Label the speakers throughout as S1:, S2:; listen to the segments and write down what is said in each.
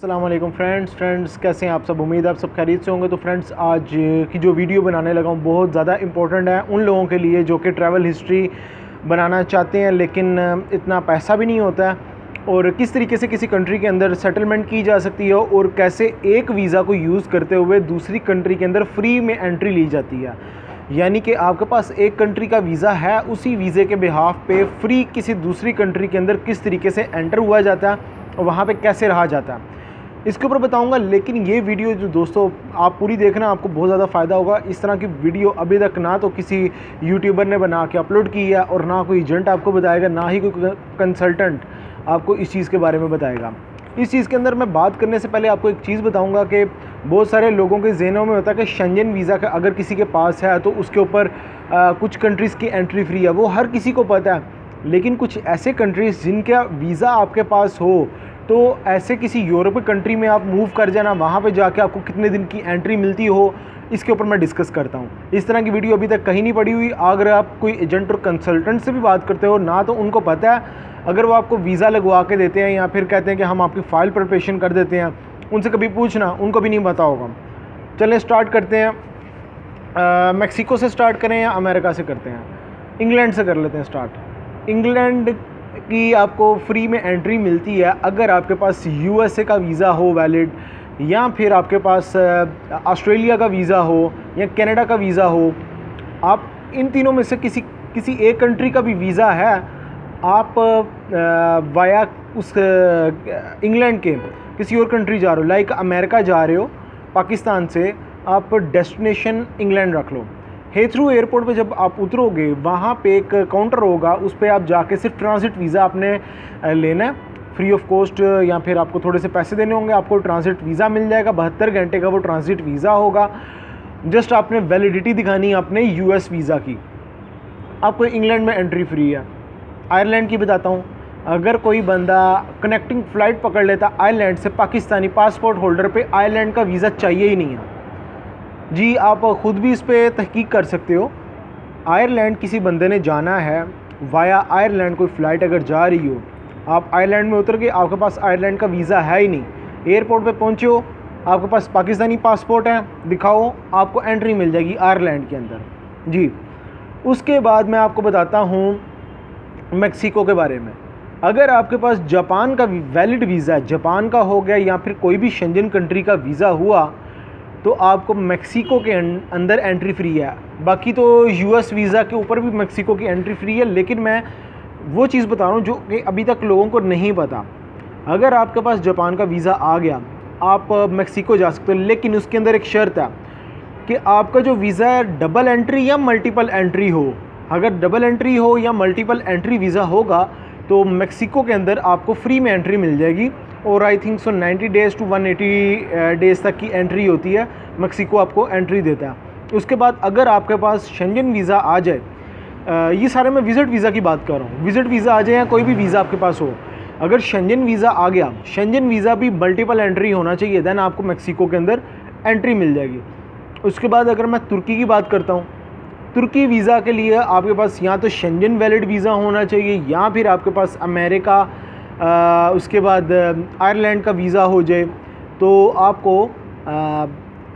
S1: अस्सलाम वालेकुम फ्रेंड्स कैसे हैं आप सब। उम्मीद है आप सब खैरियत से होंगे। तो फ्रेंड्स, आज की जो वीडियो बनाने लगा हूँ बहुत ज़्यादा इंपॉर्टेंट है उन लोगों के लिए जो कि ट्रैवल हिस्ट्री बनाना चाहते हैं लेकिन इतना पैसा भी नहीं होता है, और किस तरीके से किसी कंट्री के अंदर सेटलमेंट की जा सकती है और कैसे एक वीज़ा को यूज़ करते हुए दूसरी कंट्री के अंदर फ्री में एंट्री ली जाती है। यानी कि आपके पास एक कंट्री का वीज़ा है, उसी वीज़े के बिहाफ पे फ्री किसी दूसरी कंट्री के अंदर किस तरीके से एंटर हुआ जाता है और वहाँ पे कैसे रहा जाता है, इसके ऊपर बताऊंगा। लेकिन ये वीडियो जो दोस्तों आप पूरी देखना, आपको बहुत ज़्यादा फ़ायदा होगा। इस तरह की वीडियो अभी तक ना तो किसी यूट्यूबर ने बना के अपलोड की है और ना कोई एजेंट आपको बताएगा, ना ही कोई कंसल्टेंट आपको इस चीज़ के बारे में बताएगा। इस चीज़ के अंदर मैं बात करने से पहले आपको एक चीज़ बताऊंगा कि बहुत सारे लोगों के ज़हनों में होता है कि शेंजन वीज़ा का अगर किसी के पास है तो उसके ऊपर कुछ कंट्रीज़ की एंट्री फ्री है। वो हर किसी को पता है, लेकिन कुछ ऐसे कंट्रीज़ जिनका वीज़ा आपके पास हो तो ऐसे किसी यूरोपीय कंट्री में आप मूव कर जाना, वहाँ पे जाके आपको कितने दिन की एंट्री मिलती हो, इसके ऊपर मैं डिस्कस करता हूँ। इस तरह की वीडियो अभी तक कहीं नहीं पड़ी हुई। अगर आप कोई एजेंट और कंसल्टेंट से भी बात करते हो ना, तो उनको पता है, अगर वो आपको वीज़ा लगवा के देते हैं या फिर कहते हैं कि हम आपकी फ़ाइल प्रिपरेशन कर देते हैं, उनसे कभी पूछना, उनको भी नहीं पता होगा। चलें स्टार्ट करते हैं। मैक्सिको से स्टार्ट करें या अमेरिका से करते हैं? इंग्लैंड से कर लेते हैं स्टार्ट। इंग्लैंड की आपको फ्री में एंट्री मिलती है अगर आपके पास यूएसए का वीज़ा हो वैलिड, या फिर आपके पास ऑस्ट्रेलिया का वीज़ा हो या कनाडा का वीज़ा हो। आप इन तीनों में से किसी एक कंट्री का भी वीज़ा है, आप वाया उस इंग्लैंड के किसी और कंट्री जा रहे हो, लाइक अमेरिका जा रहे हो पाकिस्तान से, आप डेस्टिनेशन इंग्लैंड रख लो। हेथ्रू एयरपोर्ट पे जब आप उतरोगे वहाँ पे एक काउंटर होगा, उस पर आप जाके सिर्फ ट्रांजिट वीज़ा आपने लेना है फ्री ऑफ कॉस्ट, या फिर आपको थोड़े से पैसे देने होंगे, आपको ट्रांजिट वीज़ा मिल जाएगा। 72 घंटे का वो ट्रांजिट वीज़ा होगा। जस्ट आपने वैलिडिटी दिखानी है अपने यूएस वीज़ा की, आपको इंग्लैंड में एंट्री फ्री है। आयरलैंड की बताता हूँ। अगर कोई बंदा कनेक्टिंग फ़्लाइट पकड़ लेता आयरलैंड से, पाकिस्तानी पासपोर्ट होल्डर पे आयरलैंड का वीज़ा चाहिए ही नहीं है जी। आप ख़ुद भी इस पर तहकीक कर सकते हो। आयरलैंड किसी बंदे ने जाना है वाया आयरलैंड, कोई फ़्लाइट अगर जा रही हो, आप आयरलैंड में उतर गए, आपके पास आयरलैंड का वीज़ा है ही नहीं, एयरपोर्ट पे पहुँचे हो, आपके पास पाकिस्तानी पासपोर्ट है, दिखाओ, आपको एंट्री मिल जाएगी आयरलैंड के अंदर जी। उसके बाद मैं आपको बताता हूँ मैक्सिको के बारे में। अगर आपके पास जापान का वैलिड वीज़ा है, जापान का हो गया या फिर कोई भी शेंजन कंट्री का वीज़ा हुआ, तो आपको मैक्सिको के अंदर एंट्री फ्री है। बाकी तो यूएस वीज़ा के ऊपर भी मैक्सिको की एंट्री फ्री है, लेकिन मैं वो चीज़ बता रहा हूँ जो कि अभी तक लोगों को नहीं पता। अगर आपके पास जापान का वीज़ा आ गया, आप मैक्सिको जा सकते हो, लेकिन उसके अंदर एक शर्त है कि आपका जो वीज़ा है डबल एंट्री या मल्टीपल एंट्री हो। अगर डबल एंट्री हो या मल्टीपल एंट्री वीज़ा होगा तो मैक्सिको के अंदर आपको फ्री में एंट्री मिल जाएगी, और I think so 90 days to 180 days तक की एंट्री होती है, मैक्सिको आपको एंट्री देता है। उसके बाद अगर आपके पास शेंजन वीज़ा आ जाए, ये सारे मैं विज़िट वीज़ा की बात कर रहा हूँ, विज़िट वीज़ा आ जाए या कोई भी वीज़ा आपके पास हो, अगर शेंजन वीज़ा आ गया, शेंजन वीज़ा भी मल्टीपल एंट्री होना चाहिए, देन आपको मैक्सिको के अंदर एंट्री मिल जाएगी। उसके बाद अगर मैं तुर्की की बात करता हूँ, तुर्की वीज़ा के लिए आपके पास या तो शेंजन वैलिड वीज़ा होना चाहिए या फिर आपके पास अमेरिका, उसके बाद आयरलैंड का वीज़ा हो जाए, तो आपको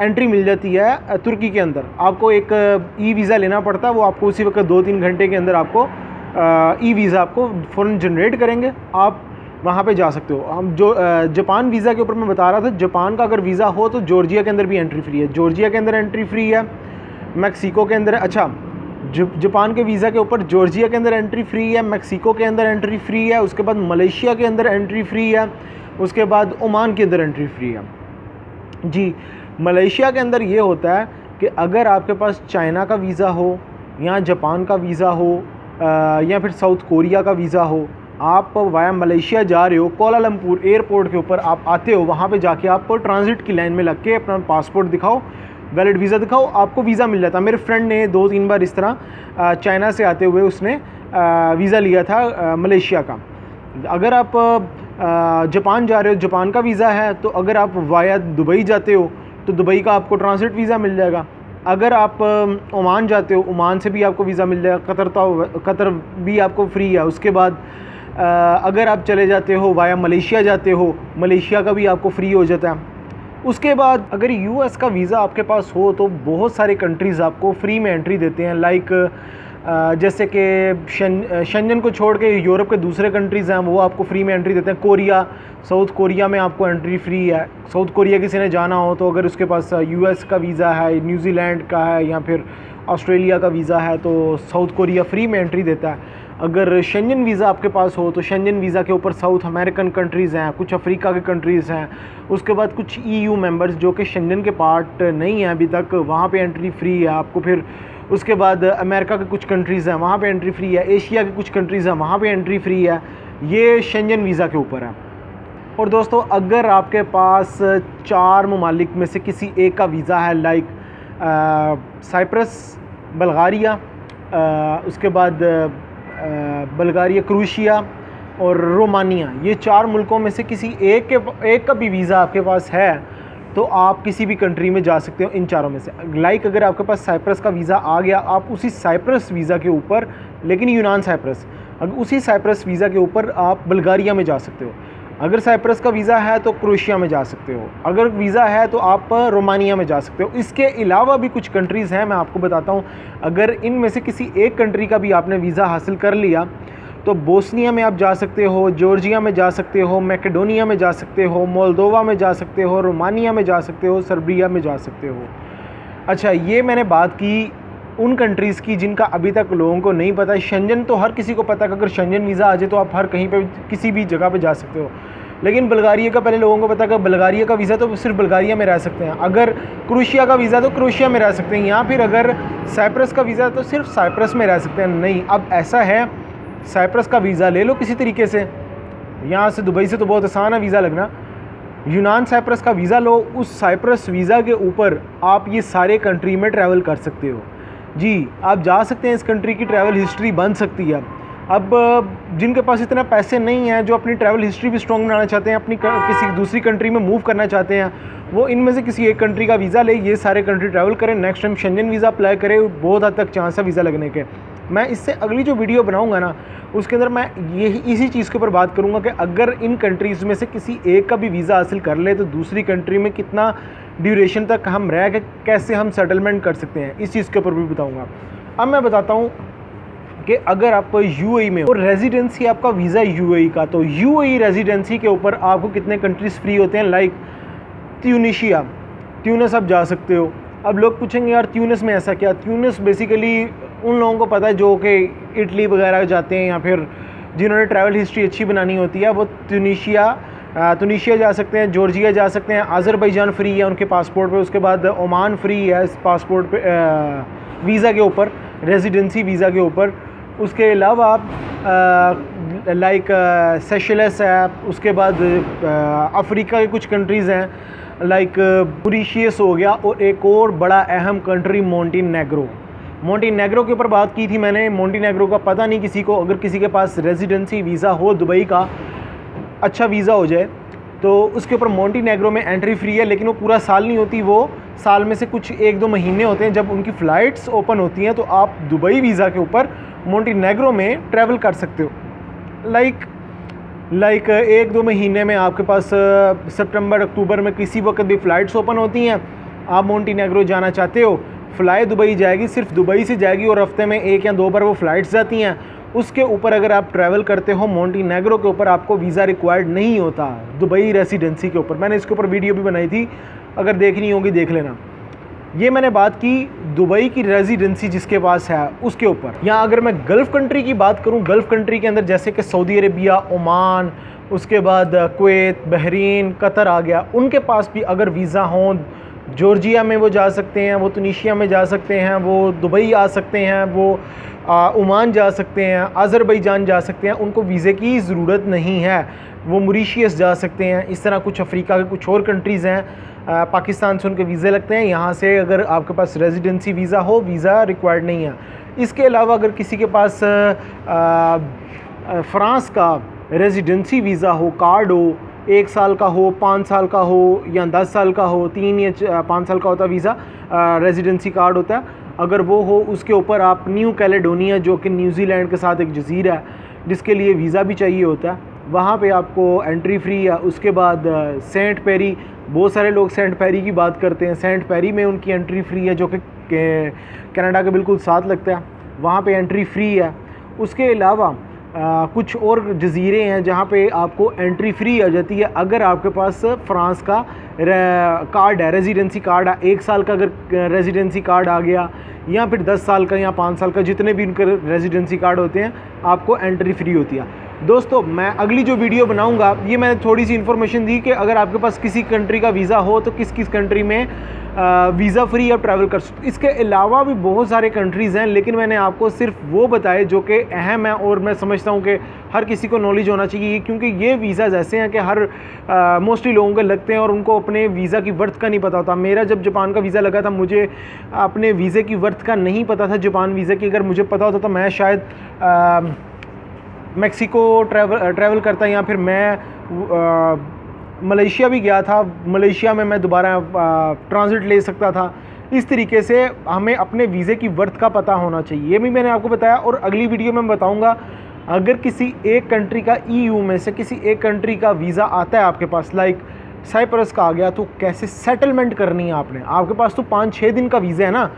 S1: एंट्री मिल जाती है तुर्की के अंदर। आपको एक ई वीज़ा लेना पड़ता है, वो आपको उसी वक्त 2-3 घंटे के अंदर आपको ई वीज़ा आपको फ़ौरन जनरेट करेंगे, आप वहाँ पे जा सकते हो। हम जो जापान वीज़ा के ऊपर मैं बता रहा था, जापान का अगर वीज़ा हो तो जॉर्जिया के अंदर भी एंट्री फ्री है, जॉर्जिया के अंदर एंट्री फ्री है, मैक्सिको के अंदर, अच्छा जापान के वीज़ा के ऊपर जॉर्जिया के अंदर एंट्री फ्री है, मैक्सिको के अंदर एंट्री फ्री है, उसके बाद मलेशिया के अंदर एंट्री फ्री है, उसके बाद ओमान के अंदर एंट्री फ्री है जी। मलेशिया के अंदर ये होता है कि अगर आपके पास चाइना का वीज़ा हो या जापान का वीज़ा हो या फिर साउथ कोरिया का वीज़ा हो, आप वाया मलेशिया जा रहे हो, कोलालमपुर एयरपोर्ट के ऊपर आप आते हो, वहाँ पे जाके आप ट्रांजिट की लाइन में लग के अपना पासपोर्ट दिखाओ, वैलिड वीज़ा दिखाओ, आपको वीज़ा मिल जाता है। मेरे फ्रेंड ने 2-3 बार इस तरह चाइना से आते हुए उसने वीज़ा लिया था मलेशिया का। अगर आप जापान जा रहे हो, जापान का वीज़ा है, तो अगर आप वाया दुबई जाते हो तो दुबई का आपको ट्रांजिट वीज़ा मिल जाएगा। अगर आप ओमान जाते हो, ओमान से भी आपको वीज़ा मिल जाएगा। कतर भी आपको फ्री है। उसके बाद अगर आप चले जाते हो वाया मलेशिया जाते हो, मलेशिया का भी आपको फ्री हो जाता है। उसके बाद अगर यूएस का वीज़ा आपके पास हो तो बहुत सारे कंट्रीज़ आपको फ्री में एंट्री देते हैं, लाइक जैसे कि शेंजन को छोड़ के यूरोप के दूसरे कंट्रीज़ हैं वो आपको फ्री में एंट्री देते हैं। कोरिया, साउथ कोरिया में आपको एंट्री फ्री है। साउथ कोरिया किसी ने जाना हो तो अगर उसके पास यूएस का वीज़ा है, न्यूजीलैंड का है या फिर ऑस्ट्रेलिया का वीज़ा है तो साउथ कोरिया फ्री में एंट्री देता है। अगर शेंजन वीज़ा आपके पास हो तो शेंजन वीज़ा के ऊपर साउथ अमेरिकन कंट्रीज़ हैं, कुछ अफ्रीका के कंट्रीज़ हैं, उसके बाद कुछ ईयू मेंबर्स जो कि शेंजन के पार्ट नहीं हैं अभी तक, वहाँ पे एंट्री फ्री है आपको। फिर उसके बाद अमेरिका के कुछ कंट्रीज़ हैं वहाँ पे एंट्री फ्री है, एशिया के कुछ कंट्रीज़ हैं वहाँ पे एंट्री फ्री है। ये शेंजन वीज़ा के ऊपर है। और दोस्तों अगर आपके पास 4 ममालिक में से किसी एक का वीज़ा है, लाइक साइप्रस, बल्गारिया, उसके बाद बल्गारिया, क्रोएशिया और रोमानिया, ये 4 मुल्कों में से किसी एक का भी वीज़ा आपके पास है तो आप किसी भी कंट्री में जा सकते हो इन चारों में से। लाइक अगर आपके पास साइप्रस का वीज़ा आ गया, आप उसी साइप्रस वीज़ा के ऊपर, लेकिन यूनान साइप्रस, अगर उसी साइप्रस वीज़ा के ऊपर आप बल्गारिया में जा सकते हो। अगर साइप्रस का वीज़ा है तो क्रोएशिया में जा सकते हो। अगर वीज़ा है तो आप रोमानिया में जा सकते हो। इसके अलावा भी कुछ कंट्रीज़ हैं, मैं आपको बताता हूँ। अगर इनमें से किसी एक कंट्री का भी आपने वीज़ा हासिल कर लिया तो बोस्निया में आप जा सकते हो, जॉर्जिया में जा सकते हो, मैकेडोनिया में जा सकते हो, मोल्दोवा में जा सकते हो, रोमानिया में जा सकते हो, सर्बिया में जा सकते हो। अच्छा, ये मैंने बात की उन कंट्रीज़ की जिनका अभी तक लोगों को नहीं पता है। शेंजन तो हर किसी को पता है कि अगर शेंजन वीज़ा आ जाए तो आप हर कहीं पे किसी भी जगह पे जा सकते हो, लेकिन बल्गारिया का पहले लोगों को पता है कि बल्गारिया का वीज़ा तो सिर्फ बल्गारिया में रह सकते हैं। अगर क्रोएशिया का वीज़ा तो क्रोएशिया में रह सकते हैं, या फिर अगर साइप्रस का वीज़ा तो सिर्फ साइप्रस में रह सकते हैं। नहीं, अब ऐसा है, साइप्रस का वीज़ा ले लो किसी तरीके से, यहाँ से दुबई से तो बहुत आसान है वीज़ा लगना। यूनान साइप्रस का वीज़ा लो, उस साइप्रस वीज़ा के ऊपर आप ये सारे कंट्री में ट्रैवल कर सकते हो। जी, आप जा सकते हैं, इस कंट्री की ट्रैवल हिस्ट्री बन सकती है। अब जिनके पास इतना पैसे नहीं हैं, जो अपनी ट्रैवल हिस्ट्री भी स्ट्रॉन्ग बनाना चाहते हैं, अपनी किसी दूसरी कंट्री में मूव करना चाहते हैं, वो इनमें से किसी एक कंट्री का वीज़ा ले, ये सारे कंट्री ट्रैवल करें, next time Shenzhen visa apply करें, बहुत हद तक चांस है वीज़ा लगने के। मैं इससे अगली जो वीडियो बनाऊंगा ना, उसके अंदर मैं यही इसी चीज़ के ऊपर बात करूंगा कि अगर इन कंट्रीज़ में से किसी एक का भी वीज़ा हासिल कर ले तो दूसरी कंट्री में कितना ड्यूरेशन तक हम रह के कैसे हम सेटलमेंट कर सकते हैं, इस चीज़ के ऊपर भी बताऊँगा। अब मैं बताता हूँ कि अगर आप यूएई में हो और रेजिडेंसी आपका वीज़ा यूएई का, तो यूएई रेजिडेंसी के ऊपर आपको कितने कंट्रीज़ फ्री होते हैं, लाइक ट्यूनीशिया, ट्यूनिस आप जा सकते हो। अब लोग पूछेंगे यार ट्यूनिस में ऐसा क्या? ट्यूनिस बेसिकली उन लोगों को पता है जो कि इटली वगैरह जाते हैं या फिर जिन्होंने ट्रैवल हिस्ट्री अच्छी बनानी होती है, वो तुनीशिया जा सकते हैं, जॉर्जिया जा सकते हैं, अज़रबैजान फ्री है उनके पासपोर्ट पे, उसके बाद ओमान फ्री है इस पासपोर्ट पे वीज़ा के ऊपर, रेजिडेंसी वीज़ा के ऊपर। उसके अलावा आप लाइक सेशेल्स है, उसके बाद अफ्रीका के कुछ कंट्रीज़ हैं लाइक मॉरिशस हो गया, और एक और बड़ा अहम कंट्री मोंटेनेग्रो। मोंटेनेग्रो के ऊपर बात की थी मैंने। मोंटेनेग्रो का पता नहीं किसी को, अगर किसी के पास रेजिडेंसी वीज़ा हो दुबई का, अच्छा वीज़ा हो जाए, तो उसके ऊपर मोंटेनेग्रो में एंट्री फ्री है, लेकिन वो पूरा साल नहीं होती, वो साल में से कुछ 1-2 महीने होते हैं। जब उनकी फ़्लाइट्स ओपन होती हैं तो आप दुबई वीज़ा के ऊपर मोंटेनेग्रो में ट्रैवल कर सकते हो। लाइक 1-2 महीने में आपके पास सितंबर अक्टूबर में किसी वक्त भी फ़्लाइट्स ओपन होती हैं, आप मोंटेनेग्रो जाना चाहते हो, फ़्लाई दुबई जाएगी, सिर्फ दुबई से जाएगी, और हफ्ते में 1 या 2 बार वो फ़्लाइट्स जाती हैं। उसके ऊपर अगर आप ट्रैवल करते हो मोंटेनेग्रो के ऊपर, आपको वीज़ा रिक्वायर्ड नहीं होता दुबई रेसिडेंसी के ऊपर। मैंने इसके ऊपर वीडियो भी बनाई थी, अगर देखनी होगी देख लेना। ये मैंने बात की दुबई की रेजिडेंसी जिसके पास है उसके ऊपर। या अगर मैं गल्फ़ कंट्री की बात करूँ, गल्फ़ कंट्री के अंदर जैसे कि सऊदी अरेबिया, ओमान, उसके बाद कुवैत, बहरीन, कतर आ गया, उनके पास भी अगर वीज़ा हों, जॉर्जिया में वो जा सकते हैं, वो तुनीशिया में जा सकते हैं, वो दुबई आ सकते हैं, वो ओमान जा सकते हैं, अज़रबैजान जा सकते हैं, उनको वीज़े की ज़रूरत नहीं है, वो मॉरिशस जा सकते हैं। इस तरह कुछ अफ्रीका के कुछ और कंट्रीज़ हैं, पाकिस्तान से उनके वीज़े लगते हैं, यहाँ से अगर आपके पास रेजिडेंसी वीज़ा हो, वीज़ा रिक्वायर्ड नहीं है। इसके अलावा अगर किसी के पास फ़्रांस का रेजिडेंसी वीज़ा हो, कार्ड हो, 1 साल का हो, 5 साल का हो या 10 साल का हो, 3 या 5 साल का होता वीज़ा, रेजिडेंसी कार्ड होता है, अगर वो हो, उसके ऊपर आप न्यू कैलेडोनिया जो कि न्यूजीलैंड के साथ एक जजीरा है, जिसके लिए वीज़ा भी चाहिए होता है, वहाँ पे आपको एंट्री फ्री है। उसके बाद सेंट पेरी, बहुत सारे लोग सेंट पेरी की बात करते हैं, सेंट पेरी में उनकी एंट्री फ्री है जो कि कनाडा के बिल्कुल साथ लगता है, वहाँ पे एंट्री फ्री है। उसके अलावा कुछ और जजीरे हैं जहाँ पे आपको एंट्री फ्री आ जाती है अगर आपके पास फ्रांस का कार्ड है, रेजिडेंसी कार्ड है। 1 साल का अगर रेजिडेंसी कार्ड आ गया या फिर 10 साल का या 5 साल का, जितने भी उनके रेजिडेंसी कार्ड होते हैं, आपको एंट्री फ्री होती है। दोस्तों, मैं अगली जो वीडियो बनाऊंगा, ये मैंने थोड़ी सी इन्फॉर्मेशन दी कि अगर आपके पास किसी कंट्री का वीज़ा हो तो किस किस कंट्री में वीज़ा फ्री आप ट्रैवल कर सकते। इसके अलावा भी बहुत सारे कंट्रीज़ हैं, लेकिन मैंने आपको सिर्फ वो बताए जो कि अहम है और मैं समझता हूँ कि हर किसी को नॉलेज होना चाहिए, क्योंकि ये वीज़ाज़ ऐसे हैं कि हर मोस्टली लोगों के लगते हैं और उनको अपने वीज़ा की वर्थ का नहीं पता होता। मेरा जब जापान का वीज़ा लगा था, मुझे अपने वीज़े की वर्थ का नहीं पता था जापान वीज़ा की। अगर मुझे पता होता तो मैं शायद मैक्सिको ट्रैवल करता, या फिर मैं मलेशिया भी गया था, मलेशिया में मैं दोबारा ट्रांजिट ले सकता था। इस तरीके से हमें अपने वीज़े की वर्थ का पता होना चाहिए, ये भी मैंने आपको बताया। और अगली वीडियो में बताऊंगा अगर किसी एक कंट्री का EU में से किसी एक कंट्री का वीज़ा आता है आपके पास, लाइक साइप्रस का आ गया, तो कैसे सेटलमेंट करनी है आपने। आपके पास तो 5-6 दिन का वीज़ा है ना,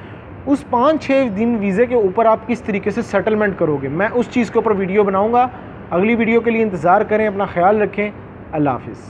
S1: उस 5-6 दिन वीज़े के ऊपर आप किस तरीके से सेटलमेंट करोगे, मैं उस चीज़ के ऊपर वीडियो बनाऊँगा। अगली वीडियो के लिए इंतज़ार करें, अपना ख्याल रखें, अल्लाह हाफ़िज़।